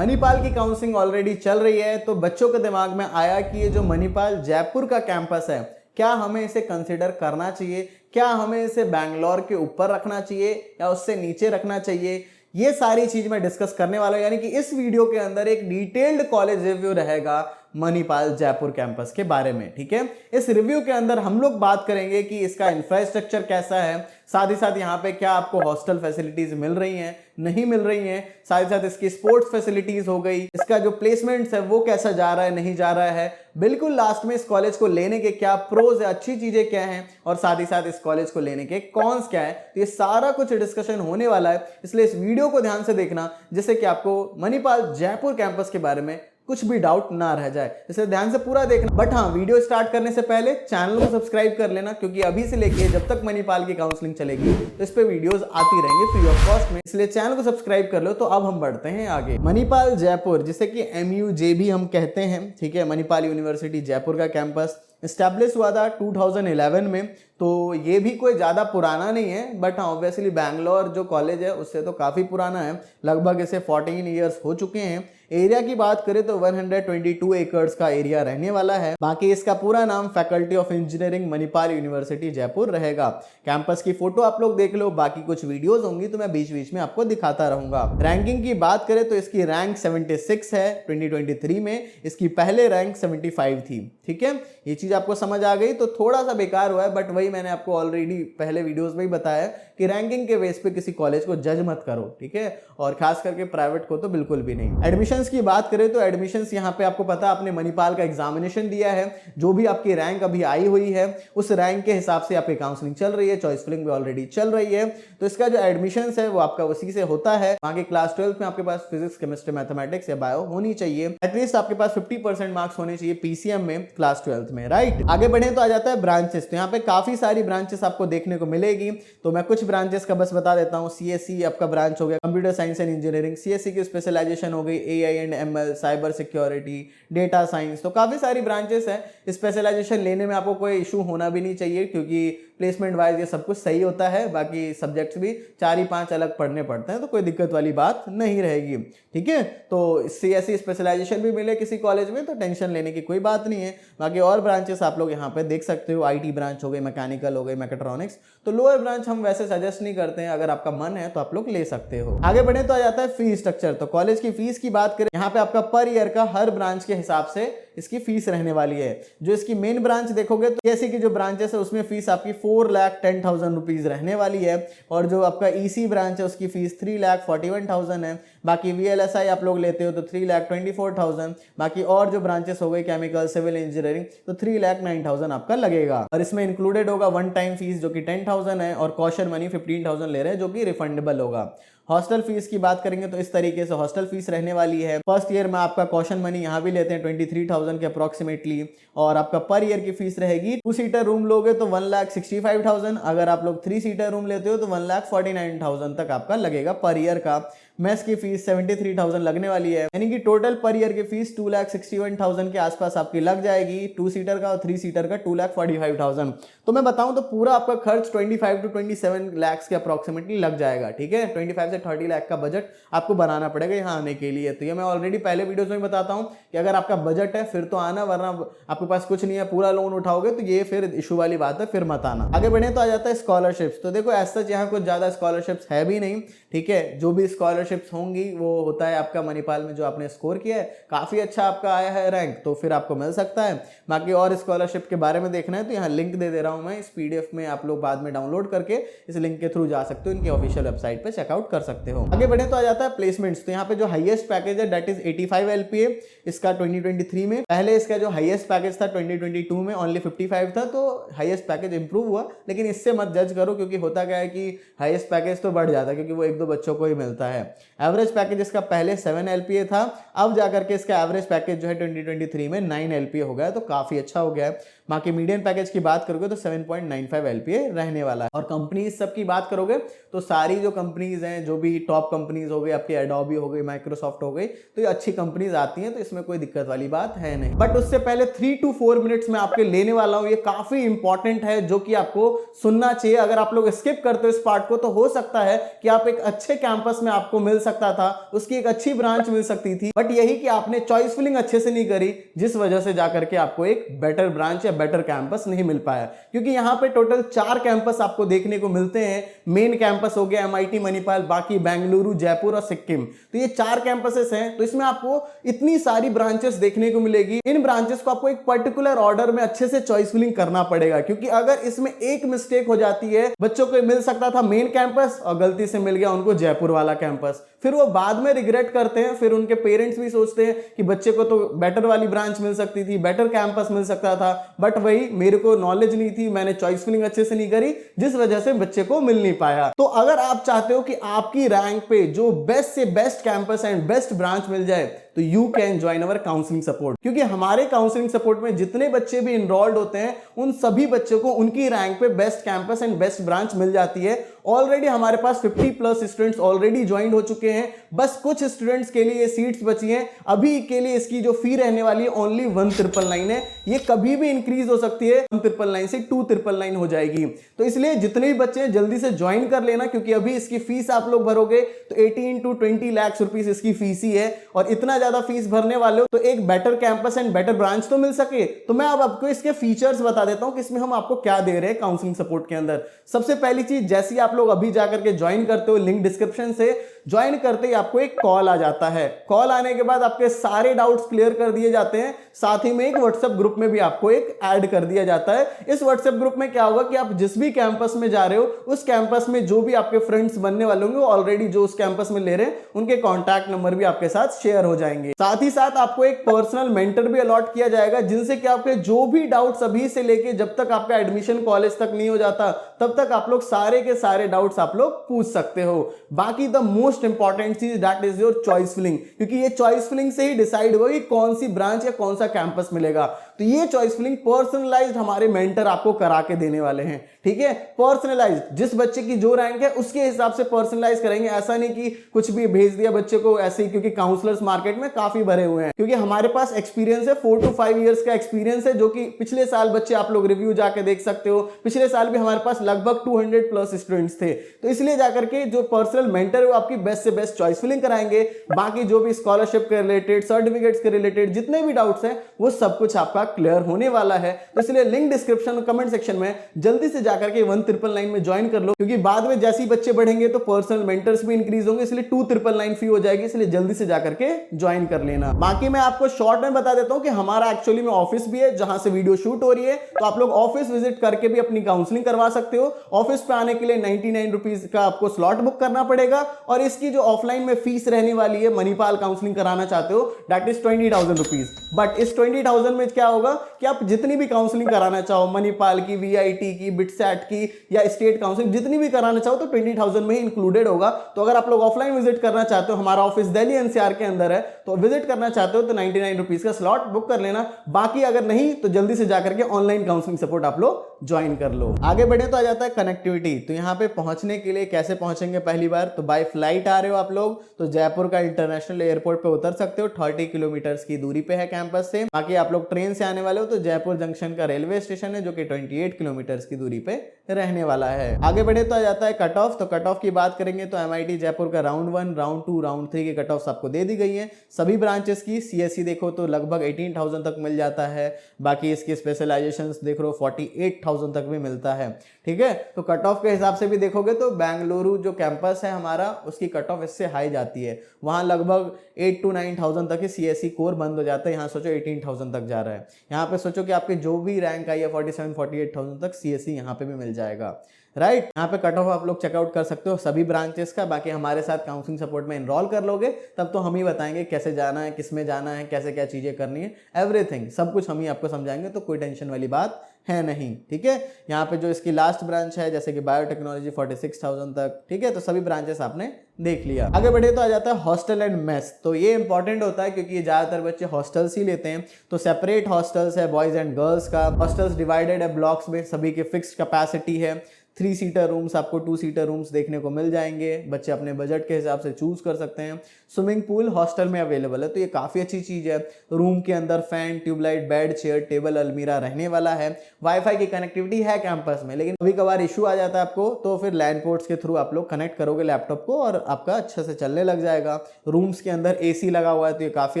मणिपाल की counselling already चल रही है, तो बच्चों के दिमाग में आया कि ये जो मणिपाल जयपुर का कैंपस है, क्या हमें इसे कंसिडर करना चाहिए, क्या हमें इसे बैंगलोर के ऊपर रखना चाहिए या उससे नीचे रखना चाहिए। ये सारी चीज मैं डिस्कस करने वाला हूं, यानी कि इस वीडियो के अंदर एक डिटेल्ड कॉलेज रिव्यू रहेगा मणिपाल जयपुर कैंपस के बारे में। ठीक है, इस रिव्यू के अंदर हम लोग बात करेंगे कि इसका इंफ्रास्ट्रक्चर कैसा है, साथ ही साथ यहाँ पे क्या आपको हॉस्टल फैसिलिटीज मिल रही हैं, नहीं मिल रही हैं, साथ ही साथ इसकी स्पोर्ट्स फैसिलिटीज हो गई, इसका जो प्लेसमेंट्स है वो कैसा जा रहा है, नहीं जा रहा है, बिल्कुल लास्ट में इस कॉलेज को लेने के क्या प्रोज है, अच्छी चीजें क्या हैं, और साथ ही साथ इस कॉलेज को लेने के कॉन्स क्या है। तो ये सारा कुछ डिस्कशन होने वाला है, इसलिए इस वीडियो को ध्यान से देखना जिससे कि आपको मणिपाल जयपुर कैंपस के बारे में कुछ भी डाउट ना रह जाए, इसलिए ध्यान से पूरा देखना। बट हाँ, वीडियो स्टार्ट करने से पहले चैनल को सब्सक्राइब कर लेना, क्योंकि अभी से लेके जब तक मणिपाल की काउंसलिंग चलेगी तो इस पे वीडियोस आती रहेंगे फ्री ऑफ कॉस्ट में, इसलिए चैनल को सब्सक्राइब कर लो। तो अब हम बढ़ते हैं आगे। मणिपाल जयपुर, जिसे कि MUJ भी हम कहते हैं, ठीक है, मणिपाल यूनिवर्सिटी जयपुर का कैंपस इस्टेब्लिश हुआ था 2011 में, तो ये भी कोई ज़्यादा पुराना नहीं है, बट हाँ ऑब्वियसली बैंगलोर जो कॉलेज है उससे तो काफ़ी पुराना है, लगभग इसे 14 ईयर्स हो चुके हैं। एरिया की बात करें तो 122 एकर्स का एरिया रहने वाला है। बाकी इसका पूरा नाम faculty of engineering Manipal university Jaipur रहेगा। कैंपस की फोटो आप लोग देख लो, बाकी कुछ वीडियोस होंगी तो मैं बीच बीच में आपको दिखाता रहूंगा। रैंकिंग की बात करें तो इसकी रैंक 76 है 2023 में, इसकी पहले रैंक 75 थी। ठीक है, ये चीज आपको समझ आ गई तो थोड़ा सा बेकार हुआ है, बट वही मैंने आपको ऑलरेडी पहले वीडियोस में ही बताया कि रैंकिंग के बेस पे किसी कॉलेज को जज मत करो, ठीक है, और खास करके प्राइवेट को तो बिल्कुल भी नहीं। एडमिशंस की बात करें तो एडमिशंस यहाँ पे आपको पता, आपने मणिपाल का एग्जामिनेशन दिया है, जो भी आपकी रैंक अभी आई हुई है उस रैंक के हिसाब से आपकी काउंसलिंग चल रही है, चॉइस फिलिंग भी ऑलरेडी चल रही है, तो इसका जो एडमिशंस है वो आपका उसी से होता है। आगे क्लास 12 में आपके पास फिजिक्स, केमिस्ट्री, मैथमेटिक्स या बायो होनी चाहिए, एटलीस्ट आपके पास 50% मार्क्स होने चाहिए PCM में क्लास 12 में, राइट। आगे बढ़े तो आ जाता है ब्रांचेस, तो यहाँ पे काफी सारी ब्रांचेस आपको देखने को मिलेगी, तो मैं कुछ ब्रांचेस का बस बता देता हूँ। CSE आपका ब्रांच हो गया, computer science and engineering. CSE की स्पेशलाइजेशन हो गई AI and ML, cyber security, data science, तो काफी सारी ब्रांचेस हैं। स्पेशलाइजेशन लेने में आपको कोई इशू होना भी नहीं चाहिए, क्योंकि प्लेसमेंट वाइज ये सब कुछ सही होता है, बाकी सब्जेक्ट्स भी 4 ही 5 अलग पढ़ने पड़ते हैं, तो कोई दिक्कत वाली बात नहीं रहेगी। ठीक है, तो CSE स्पेशलाइजेशन भी मिले किसी कॉलेज में तो टेंशन लेने की कोई बात नहीं है। बाकी और ब्रांचेस आप लोग यहाँ पे देख सकते हो, IT ब्रांच हो गई, मैकेनिकल हो गई, मैकेट्रॉनिक्स, तो लोअर ब्रांच हम वैसे सजेस्ट नहीं करते हैं, अगर आपका मन है तो आप लोग ले सकते हो। आगे बढ़े तो आ जाता है फीस स्ट्रक्चर, तो कॉलेज की फीस की बात करें, यहाँ पे आपका पर ईयर का हर ब्रांच के हिसाब से इसकी फीस रहने वाली है। जो इसकी मेन ब्रांच देखोगे तो जैसे कि जो ब्रांचेस है उसमें फीस आपकी 4,10,000 रुपीज रहने वाली है, और जो आपका EC ब्रांच है उसकी फीस 3,41,000 है। बाकी VLSI आप लोग लेते हो तो 3,24,000, बाकी और जो ब्रांचेस हो गए केमिकल, सिविल इंजीनियरिंग, तो 3,09,000 आपका लगेगा, और इसमें इंक्लूडेड होगा वन टाइम फीस जो कि 10,000 है, और कॉशन मनी 15,000 ले रहे हैं जो कि रिफंडेबल होगा। हॉस्टल फीस की बात करेंगे तो इस तरीके से हॉस्टल फीस रहने वाली है। फर्स्ट ईयर में आपका कॉशन मनी यहाँ भी लेते हैं 23,000 के अप्रोक्सीमेटली, और आपका पर ईयर की फीस रहेगी 2 सीटर रूम लोगे तो 1,65,000, अगर आप लोग 3 सीटर रूम लेते हो तो 1,49,000 तक आपका लगेगा पर ईयर का। मेस की फीस 73,000 लगने वाली है, यानी कि टोटल पर ईयर की फीस 2,61,000 के आसपास आपकी लग जाएगी, 2 सीटर का और 3 सीटर का 2,45,000। तो मैं बताऊं तो पूरा आपका खर्च 25 to 27 लाख के अप्रोक्सीमेटली लग जाएगा। ठीक है, 25 से 30 लाख का बजट आपको बनाना पड़ेगा यहाँ आने के लिए। तो ये मैं ऑलरेडी पहले वीडियोस में बताता हूँ कि अगर आपका बजट है फिर तो आना, वरना आपके पास कुछ नहीं है, पूरा लोन उठाओगे तो ये फिर इशू वाली बात है, फिर मत आना। आगे बढ़े तो आ जाता है स्कॉलरशिप्स, तो देखो ऐसा यहाँ कुछ ज्यादा स्कॉलरशिप्स है भी नहीं। ठीक है, जो भी स्कॉलरशिप्स होंगी वो होता है आपका मणिपाल में जो आपने स्कोर किया है, काफी अच्छा आपका आया है रैंक, तो फिर आपको मिल सकता है। बाकी और स्कॉलरशिप के बारे में देखना है तो यहाँ लिंक दे रहा हूं मैं, इस PDF में आप लोग बाद में डाउनलोड करके इस लिंक के थ्रू जा सकते हो, इनकी ऑफिशियल वेबसाइट पे चेकआउट कर सकते हो। आगे बढ़े तो आ जाता है प्लेसमेंट्स, तो यहाँ पे जो हाईएस्ट पैकेज है दैट इज 85 LPA इसका 2023 में। पहले इसका जो हाईएस्ट पैकेज था 2022 में ओनली 55 था, तो हाईएस्ट पैकेज इंप्रूव हुआ, लेकिन इससे मत जज करो, क्योंकि होता क्या है कि हाईएस्ट पैकेज तो बढ़ जाता है क्योंकि वो 1-2 बच्चों को ही मिलता है। एवरेज पैकेज इसका पहले 7 LPA था, अब जाकर के इसका एवरेज पैकेज जो है 2023 में 9 LPA हो गया, तो काफी अच्छा हो गया है। बाकी मीडियन पैकेज की बात करोगे तो 7.95 LPA रहने वाला है। और कंपनीज सब की बात करोगे तो सारी जो कंपनीज हैं, जो भी टॉप कंपनीज हो गई, आपकी एडोबी हो गई, माइक्रोसॉफ्ट हो गई, तो ये अच्छी कंपनीज आती हैं, तो इसमें कोई दिक्कत वाली बात है नहीं। बट उससे पहले 3 to 4 मिनट्स में आपके लेने वाला हूं, ये काफी इंपॉर्टेंट है, जो कि आपको सुनना चाहिए। अगर आप लोग स्किप करते हो इस पार्ट को तो हो सकता है कि आप एक अच्छे कैंपस में आपको आपको मिल सकता था, उसकी एक अच्छी ब्रांच मिल सकती थी, बट यही कि आपने चॉइस फिलिंग अच्छे से नहीं करी, जिस वजह से जाकर के आपको एक बेटर ब्रांच या बेटर कैंपस नहीं मिल पाया। क्योंकि यहाँ पे टोटल 4 कैंपस आपको देखने को मिलते हैं। मेन कैंपस हो गया MIT मणिपाल, बाकी बेंगलुरु, जयपुर और सिक्किम, तो ये 4 कैंपसेस हैं। तो इसमें आपको इतनी सारी ब्रांचेस देखने को मिलेगी। इन ब्रांचेस को आपको एक पर्टिकुलर ऑर्डर में अच्छे से चॉइस फिलिंग करना पड़ेगा, क्योंकि अगर इसमें एक मिस्टेक हो जाती है, बच्चों को मिल सकता था मेन कैंपस और गलती से मिल गया उनको जयपुर वाला कैंपस, फिर वो बाद में रिग्रेट करते हैं। फिर उनके पेरेंट्स भी सोचते हैं कि बच्चे को तो बेटर वाली ब्रांच मिल सकती थी, बेटर कैंपस मिल सकता था, बट वही मेरे को नॉलेज नहीं थी, मैंने चॉइस फिलिंग अच्छे से नहीं करी, जिस वजह से बच्चे को मिल नहीं पाया। तो अगर आप चाहते हो कि आपकी रैंक पे जो बेस्ट से best campus and best branch मिल जाए, तो you can join our counselling support. क्योंकि हमारे काउंसलिंग सपोर्ट में जितने बच्चे भी इनरोल्ड होते हैं, उन सभी बच्चों को उनकी रैंक पे best campus and best branch मिल जाती है। ऑलरेडी हमारे पास 50+ स्टूडेंट्स ऑलरेडी ज्वाइन हो चुके हैं, बस कुछ स्टूडेंट्स के लिए सीट्स बची हैं। अभी के लिए इसकी जो फी रहने वाली है ओनली 1999 है। ये कभी भी इंक्रीज हो सकती है, 1999 से 2999 हो जाएगी। तो इसलिए जितने भी बच्चे हैं जल्दी से ज्वाइन कर लेना, क्योंकि अभी इसकी फीस आप लोग भरोगे तो 18 to 20 लाख रुपीस इसकी फीस ही है, और इतना ज्यादा फीस भरने वाले हो तो एक better campus and better branch तो मिल सके। तो मैं अब आपको इसके फीचर्स बता देता हूं कि इसमें हम आपको क्या दे रहे हैं काउंसलिंग सपोर्ट के अंदर। सबसे पहली चीज, जैसे आप लोग अभी जाकर के ज्वाइन करते हो, लिंक डिस्क्रिप्शन से ज्वाइन करते ही आपको एक कॉल आ जाता है। कॉल आने के बाद आपके सारे डाउट्स क्लियर कर दिए जाते हैं। साथ ही में एक व्हाट्सएप ग्रुप में भी आपको एक ऐड कर दिया जाता है। इस व्हाट्सएप ग्रुप में क्या होगा कि आप जिस भी कैंपस में जा रहे हो, उस कैंपस में जो भी आपके फ्रेंड्स बनने वाले होंगे, ऑलरेडी जो उस कैंपस में ले रहे हैं, उनके कॉन्टैक्ट नंबर भी आपके साथ शेयर हो जाएंगे। साथ ही साथ आपको एक पर्सनल मेंटर भी अलॉट किया जाएगा, जिनसे कि आपके जो भी डाउट्स अभी से लेके जब तक आपका एडमिशन कॉलेज तक नहीं हो जाता, तब तक आप लोग सारे के सारे डाउट्स आप लोग पूछ सकते हो। बाकी द मोस्ट इंपॉर्टेंट चीज that is your choice filling, क्योंकि ये चॉइस फिलिंग से ही डिसाइड होगा कि कौन सी ब्रांच या कौन सा कैंपस मिलेगा। तो ये चॉइस फिलिंग पर्सनलाइज्ड हमारे मेंटर आपको करा के देने वाले हैं। ठीक है, पर्सनलाइज्ड, जिस बच्चे की जो रैंक है उसके हिसाब से पर्सनलाइज करेंगे। ऐसा नहीं कि कुछ भी भेज दिया बच्चे को ऐसे ही, क्योंकि काउंसलर्स मार्केट में काफी भरे हुए हैं। क्योंकि हमारे पास एक्सपीरियंस है, 4 to 5 इयर्स का एक्सपीरियंस है, जो कि पिछले साल बच्चे आप लोग रिव्यू जाके देख सकते हो। पिछले साल भी हमारे पास लगभग 200+ स्टूडेंट्स थे। तो इसलिए जाकर के जो पर्सनल मेंटर है वो आपकी बेस्ट से बेस्ट चॉइस फिलिंग कराएंगे। बाकी जो भी स्कॉलरशिप के रिलेटेड, सर्टिफिकेट्स के रिलेटेड जितने भी डाउट्स हैं, वो सब कुछ आपका क्लियर होने वाला है। तो इसलिए लिंक डिस्क्रिप्शन और कमेंट सेक्शन में जल्दी से जाकर के 1999 में ज्वाइन कर लो, क्योंकि बाद में जैसे ही बच्चे बढ़ेंगे तो पर्सनल मेंटर्स भी इंक्रीज होंगे, इसलिए 2999 फी हो जाएगी। इसलिए जल्दी से जाकर के ज्वाइन कर लेना। बाकी मैं आपको शॉर्ट में बता देता हूं कि हमारा एक्चुअली में ऑफिस भी है, जहां से वीडियो शूट हो रही है। तो आप लोग ऑफिस विजिट करके भी अपनी काउंसलिंग करवा सकते हो। ऑफिस पे आने के लिए 99 रुपीज का आपको स्लॉट बुक करना पड़ेगा, और इसकी जो ऑफलाइन में फीस रहने वाली है, मणिपाल काउंसलिंग कराना चाहते हो, दैट इज 20,000 रुपीज। बट इस 20,000 में क्या होगा कि आप जितनी भी काउंसलिंग कराना चाहो, मणिपाल की, VIT की, बिटसैट की या स्टेट काउंसलिंग जितनी भी कराना चाहो, तो 20,000 में ही इंक्लूडेड होगा। तो अगर आप लोग ऑफलाइन विजिट करना चाहते हो, हमारा ऑफिस दिल्ली NCR के अंदर है, तो विजिट करना चाहते हो तो 99 रुपीज का स्लॉट बुक कर लेना। बाकी अगर नहीं तो जल्दी से जाकर के ऑनलाइन काउंसलिंग सपोर्ट आप लोग ज्वाइन कर लो। आगे बढ़े तो आ जाता है कनेक्टिविटी। तो यहाँ पे पहुंचने के लिए कैसे पहुंचेंगे, पहली बार तो बाय फ्लाइट आ रहे हो आप लोग तो जयपुर का इंटरनेशनल एयरपोर्ट पे उतर सकते हो। 30 किलोमीटर की दूरी पे है कैंपस से। बाकी आप लोग ट्रेन से आने वाले हो तो जयपुर जंक्शन का रेलवे स्टेशन है, जो कि 28 किलोमीटर की दूरी पे रहने वाला है। आगे बढ़े तो आ जाता है कट ऑफ। तो कट ऑफ की बात करेंगे तो MIT जयपुर का राउंड 1, राउंड 2, राउंड 3 की कट ऑफ आपको दे दी गई है। सभी ब्रांचेस की CSE देखो तो लगभग 18,000 तक मिल जाता है। बाकी इसकी स्पेशलाइजेशन देख लो 48,000 तक भी मिलता है। ठीक है, तो कट ऑफ के हिसाब से भी देखोगे तो बेंगलुरु जो कैंपस है हमारा, उसकी कट ऑफ इससे हाई जाती है। वहां लगभग 8 to 9,000 तक ही CSE कोर बंद हो जाता है। यहाँ सोचो 18,000 तक जा रहा है। यहाँ पे सोचो कि आपके जो भी रैंक आई है 47-48,000 तक CSE यहाँ पे भी मिल जाएगा। राइट, यहाँ पे कट ऑफ आप लोग चेकआउट कर सकते हो सभी ब्रांचेस का। बाकी हमारे साथ काउंसलिंग सपोर्ट में इनरोल कर लोगे तब तो हम ही बताएंगे कैसे जाना है, किस में जाना है, कैसे क्या चीजें करनी है, एवरीथिंग सब कुछ हम ही आपको समझाएंगे। तो कोई टेंशन वाली बात है नहीं। ठीक है, यहाँ पे जो इसकी लास्ट ब्रांच है जैसे कि बायोटेक्नोलॉजी 46,000 तक। ठीक है, तो सभी ब्रांचेस आपने देख लिया। आगे बढ़े तो आ जाता है हॉस्टल एंड मेस। तो ये इंपॉर्टेंट होता है क्योंकि ज्यादातर बच्चे हॉस्टल्स ही लेते हैं। तो सेपरेट हॉस्टल्स है बॉयज एंड गर्ल्स का। हॉस्टल्स डिवाइडेड है ब्लॉक्स में, सभी की फिक्स्ड कैपेसिटी है। 3 सीटर रूम्स आपको 2 सीटर रूम्स देखने को मिल जाएंगे, बच्चे अपने बजट के हिसाब से चूज कर सकते हैं। स्विमिंग पूल हॉस्टल में अवेलेबल है, तो ये काफ़ी अच्छी चीज़ है। रूम के अंदर fan, tubelight, bed, chair, table, अलमीरा रहने वाला है। वाईफाई की कनेक्टिविटी है कैंपस में, लेकिन कभी कभार इशू आ जाता है आपको, तो फिर लैंड पोर्ट्स के थ्रू आप लोग कनेक्ट करोगे लैपटॉप को और आपका अच्छे से चलने लग जाएगा। रूम्स के अंदर एसी लगा हुआ है, तो ये काफ़ी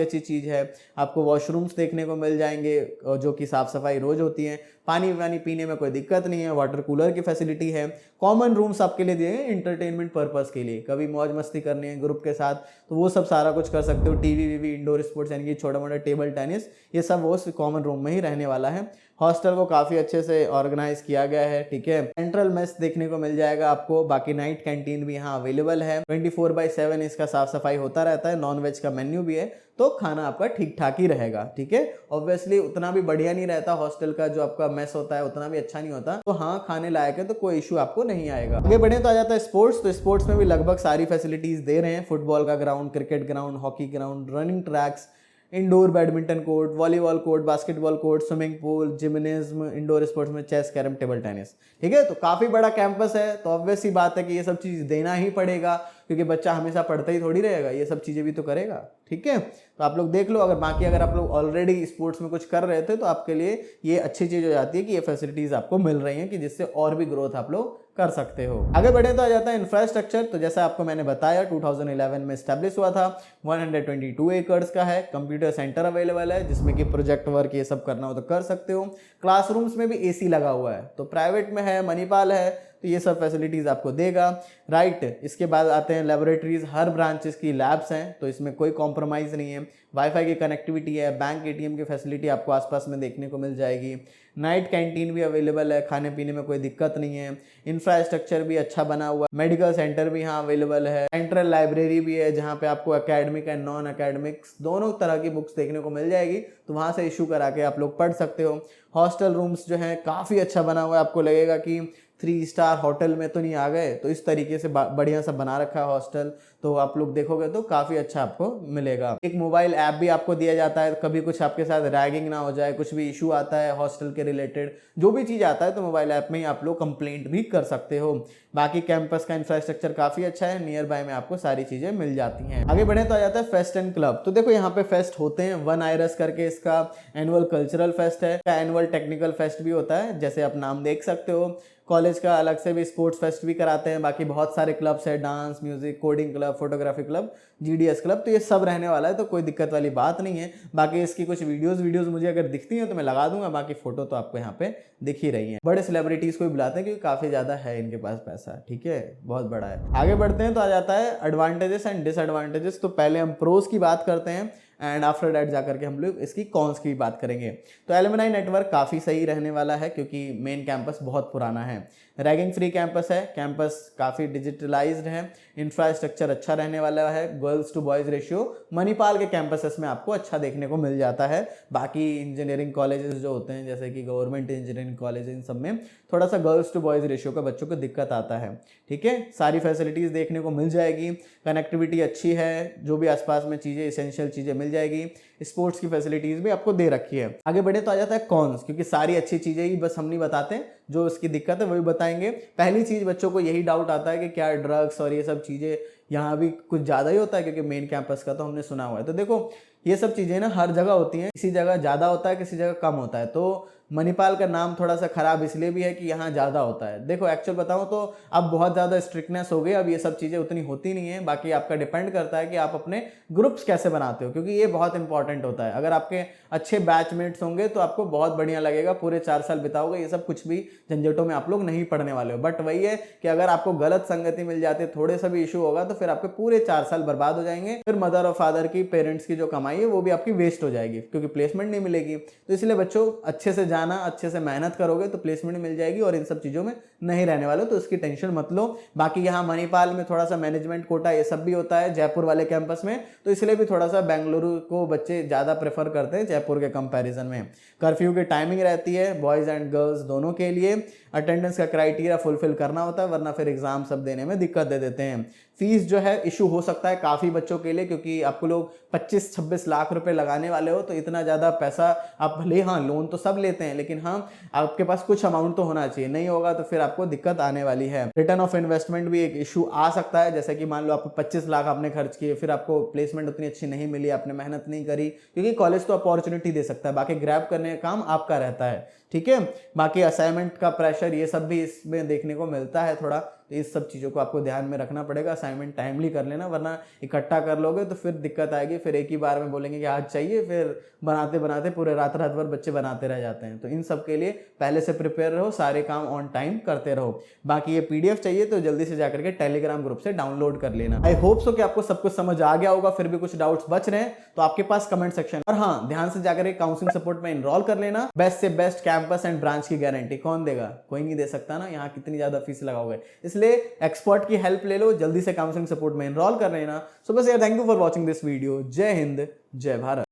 अच्छी चीज़ है। आपको वॉशरूम्स देखने को मिल जाएंगे जो कि साफ़ सफाई रोज होती है। पानी वानी पीने में कोई दिक्कत नहीं है, वाटर कूलर की फैसिलिटी है। कॉमन रूम्स आपके लिए दिए हैं इंटरटेनमेंट पर्पस के लिए, कभी मौज मस्ती करनी है ग्रुप के साथ तो वो सब सारा कुछ कर सकते हो। टीवी वीवी, इंडोर स्पोर्ट्स यानी कि छोटा मोटा टेबल टेनिस, ये सब वो कॉमन रूम में ही रहने वाला है। हॉस्टल को काफ़ी अच्छे से ऑर्गेनाइज किया गया है, ठीक है। सेंट्रल मेस देखने को मिल जाएगा आपको, बाकी नाइट कैंटीन भी यहाँ अवेलेबल है। 24/7 इसका साफ सफाई होता रहता है। नॉन वेज का मेन्यू भी है, तो खाना आपका ठीक ठाक ही रहेगा, ठीक है। ऑब्वियसली उतना भी बढ़िया नहीं रहता हॉस्टल का जो आपका मेस होता है, उतना भी अच्छा नहीं होता, तो हाँ खाने लायक है, तो कोई इशू आपको नहीं आएगा। आगे बढ़े तो आ जाता है स्पोर्ट्स। तो स्पोर्ट्स में भी लगभग सारी फैसिलिटीज दे रहे हैं। फुटबॉल का ground, cricket ground, hockey ground, running tracks, indoor badminton court, volleyball court, basketball court, swimming pool, gymnasium, indoor sports में चेस, कैरम, टेबल टेनिस, ठीक है। तो काफ़ी बड़ा कैंपस है, तो ऑब्वियस सी बात है कि ये सब चीज़ देना ही पड़ेगा, क्योंकि बच्चा हमेशा पढ़ता ही थोड़ी रहेगा, ये सब चीज़ें भी तो करेगा, ठीक है। तो आप लोग देख लो, अगर आप लोग ऑलरेडी स्पोर्ट्स में कुछ कर रहे थे तो आपके लिए ये अच्छी चीज़ हो जाती है कि ये फैसिलिटीज़ आपको मिल रही हैं, कि जिससे और भी ग्रोथ आप लोग कर सकते हो। आगे बढ़े तो आ जाता है इंफ्रास्ट्रक्चर। तो जैसा आपको मैंने बताया 2011 में स्टैब्लिश हुआ था, 122 एकर्स का है। कंप्यूटर सेंटर अवेलेबल है, जिसमें कि प्रोजेक्ट वर्क ये सब करना हो तो कर सकते हो। क्लासरूम्स में भी एसी लगा हुआ है, तो प्राइवेट में है, मणिपाल है, तो ये सब फैसिलिटीज़ आपको देगा, राइट। इसके बाद आते हैं लेबोरेटरीज, हर ब्रांचेस की लैब्स हैं, तो इसमें कोई कॉम्प्रोमाइज़ नहीं है। वाईफाई की कनेक्टिविटी है, बैंक एटीएम की फैसिलिटी आपको आसपास में देखने को मिल जाएगी। नाइट कैंटीन भी अवेलेबल है, खाने पीने में कोई दिक्कत नहीं है। इंफ्रास्ट्रक्चर भी अच्छा बना हुआ है। मेडिकल सेंटर भी यहाँ अवेलेबल है। सेंट्रल लाइब्रेरी भी है, जहाँ पे आपको एकेडमिक एंड नॉन एकेडमिक्स दोनों तरह की बुक्स देखने को मिल जाएगी, तो वहाँ से इशू करा के आप लोग पढ़ सकते हो। हॉस्टल रूम्स जो हैं काफ़ी अच्छा बना हुआ है, आपको लगेगा कि 3 स्टार होटल में तो नहीं आ गए, तो इस तरीके से बढ़िया सा बना रखा है हॉस्टल, तो आप लोग देखोगे तो काफ़ी अच्छा आपको मिलेगा। एक मोबाइल ऐप भी आपको दिया जाता है, कभी कुछ आपके साथ रैगिंग ना हो जाए, कुछ भी इशू आता है हॉस्टल के रिलेटेड, जो भी चीज़ आता है तो मोबाइल ऐप में ही आप लोग कंप्लेंट भी कर सकते हो। बाकी कैंपस का इंफ्रास्ट्रक्चर काफ़ी अच्छा है, नियर बाय में आपको सारी चीज़ें मिल जाती हैं। आगे बढ़े तो आ जाता है फेस्ट एंड क्लब। तो देखो यहाँ पे फेस्ट होते हैं, वन आयरस करके इसका एनुअल कल्चरल फेस्ट है, एनुअल टेक्निकल फेस्ट भी होता है, जैसे आप नाम देख सकते हो। कॉलेज का अलग से भी स्पोर्ट्स फेस्ट भी कराते हैं। बाकी बहुत सारे क्लब्स है, dance, music, coding club, photography club, GDS club, तो ये सब रहने वाला है, तो कोई दिक्कत वाली बात नहीं है। बाकी इसकी कुछ वीडियोस मुझे अगर दिखती हैं तो मैं लगा दूंगा, बाकी फोटो तो आपको यहाँ पे दिख ही रही है। बड़े सेलिब्रिटीज को भी बुलाते हैं, क्योंकि काफ़ी ज़्यादा है इनके पास पैसा, ठीक है, बहुत बड़ा है। आगे बढ़ते हैं तो आ जाता है एडवांटेजेस एंड डिसएडवांटेजेस। तो पहले हम प्रोज की बात करते हैं, एंड आफ्टर दैट जाकर के हम लोग इसकी कॉन्स की बात करेंगे। तो एलुमनाई नेटवर्क काफ़ी सही रहने वाला है, क्योंकि मेन कैंपस बहुत पुराना है। रैगिंग फ्री कैंपस है, कैंपस काफ़ी डिजिटलाइज्ड है, इंफ्रास्ट्रक्चर अच्छा रहने वाला है। Girls to boys ratio Manipal के कैंपसेस में आपको अच्छा देखने को मिल जाता है। बाकी इंजीनियरिंग कॉलेजेस जो होते हैं, जैसे कि गवर्नमेंट इंजीनियरिंग कॉलेज, इन सब में थोड़ा सा गर्ल्स टू बॉयज़ रेशियो का बच्चों को दिक्कत आता है, ठीक है। सारी फैसिलिटीज़ देखने को मिल जाएगी, कनेक्टिविटी अच्छी है, जो भी आसपास में चीज़ें, इसेंशियल चीज़ें मिल जाएगी। स्पोर्ट्स की फैसिलिटीज़ भी आपको दे रखी है। आगे बढ़े तो आ जाता है कॉन्स, क्योंकि सारी अच्छी चीज़ें ही बस हम नहीं बताते, जो इसकी दिक्कत है वही बताएंगे। पहली चीज़, बच्चों को यही डाउट आता है कि क्या ड्रग्स और ये सब चीज़ें यहाँ भी कुछ ज़्यादा ही होता है, क्योंकि मेन कैंपस का तो हमने सुना हुआ है। तो देखो ये सब चीज़ें ना हर जगह होती हैं, किसी जगह ज़्यादा होता है, किसी जगह कम होता है। तो मणिपाल का नाम थोड़ा सा खराब इसलिए भी है कि यहाँ ज़्यादा होता है। देखो एक्चुअल बताऊँ तो अब बहुत ज़्यादा स्ट्रिक्टनेस हो गई, अब ये सब चीज़ें उतनी होती नहीं है। बाकी आपका डिपेंड करता है कि आप अपने ग्रुप्स कैसे बनाते हो, क्योंकि ये बहुत इंपॉर्टेंट होता है। अगर आपके अच्छे बैचमेट्स होंगे तो आपको बहुत बढ़िया लगेगा, पूरे 4 साल बिताओगे, ये सब कुछ भी झंझटों में आप लोग नहीं पढ़ने वाले हो। बट वही है कि अगर आपको गलत संगति मिल जाती है, थोड़े सा भी इशू होगा, तो फिर आपके पूरे 4 साल बर्बाद हो जाएंगे। फिर मदर और फादर की, पेरेंट्स की जो कमाई है वो भी आपकी वेस्ट हो जाएगी, क्योंकि प्लेसमेंट नहीं मिलेगी। तो इसलिए बच्चों अच्छे से जाना, अच्छे से मेहनत करोगे तो प्लेसमेंट मिल जाएगी, और इन सब चीज़ों में नहीं रहने वाले, तो उसकी टेंशन मत लो। बाकी यहाँ मणिपाल में थोड़ा सा मैनेजमेंट कोटा ये सब भी होता है, जयपुर वाले कैंपस में, तो इसलिए भी थोड़ा सा बेंगलुरु को बच्चे ज़्यादा प्रेफर करते हैं जयपुर के कंपैरिजन में। कर्फ्यू की टाइमिंग रहती है बॉयज़ एंड गर्ल्स दोनों के लिए। अटेंडेंस का क्राइटेरिया फुलफिल करना होता है, वरना फिर एग्जाम सब देने में दिक्कत दे देते हैं। फीस जो है इशू हो सकता है काफ़ी बच्चों के लिए, क्योंकि आपको लोग 25-26 लाख रुपए लगाने वाले हो, तो इतना ज़्यादा पैसा आप भले, हाँ लोन तो सब लेते हैं, लेकिन हाँ आपके पास कुछ अमाउंट तो होना चाहिए, नहीं होगा तो फिर आपको दिक्कत आने वाली है। रिटर्न ऑफ इन्वेस्टमेंट भी एक इशू आ सकता है, जैसे कि मान लो आपको 25 लाख आपने खर्च किए, फिर आपको प्लेसमेंट उतनी अच्छी नहीं मिली, आपने मेहनत नहीं करी, क्योंकि कॉलेज तो अपॉर्चुनिटी दे सकता है, बाकी ग्रैब करने का काम आपका रहता है, ठीक है। बाकी असाइनमेंट का प्रेशर ये सब भी इसमें देखने को मिलता है थोड़ा, तो इस सब चीज़ों को आपको ध्यान में रखना पड़ेगा। असाइनमेंट टाइमली कर लेना, वरना इकट्ठा कर लोगे तो फिर दिक्कत आएगी, फिर एक ही बार में बोलेंगे कि आज चाहिए, फिर बनाते बनाते पूरे रात रात भर बच्चे बनाते रह जाते हैं। तो इन सब के लिए पहले से प्रिपेयर रहो, सारे काम ऑन टाइम करते रहो। बाकी ये पीडीएफ चाहिए तो जल्दी से जाकर के टेलीग्राम ग्रुप से डाउनलोड कर लेना। आई होप सो कि आपको सब कुछ समझ आ गया होगा, फिर भी कुछ डाउट्स बच रहे हैं तो आपके पास कमेंट सेक्शन, और हाँ ध्यान से जाकर के काउंसलिंग सपोर्ट में इनरोल कर लेना। बेस्ट से बेस्ट कैंपस एंड ब्रांच की गारंटी कौन देगा, कोई नहीं दे सकता ना, यहाँ कितनी ज्यादा फीस लगाओगे, इसलिए एक्सपर्ट की हेल्प ले लो, जल्दी से काउंसलिंग सपोर्ट में इनरोल कर लेना। सो बस यार, thank you for watching this video. जय हिंद, जय भारत।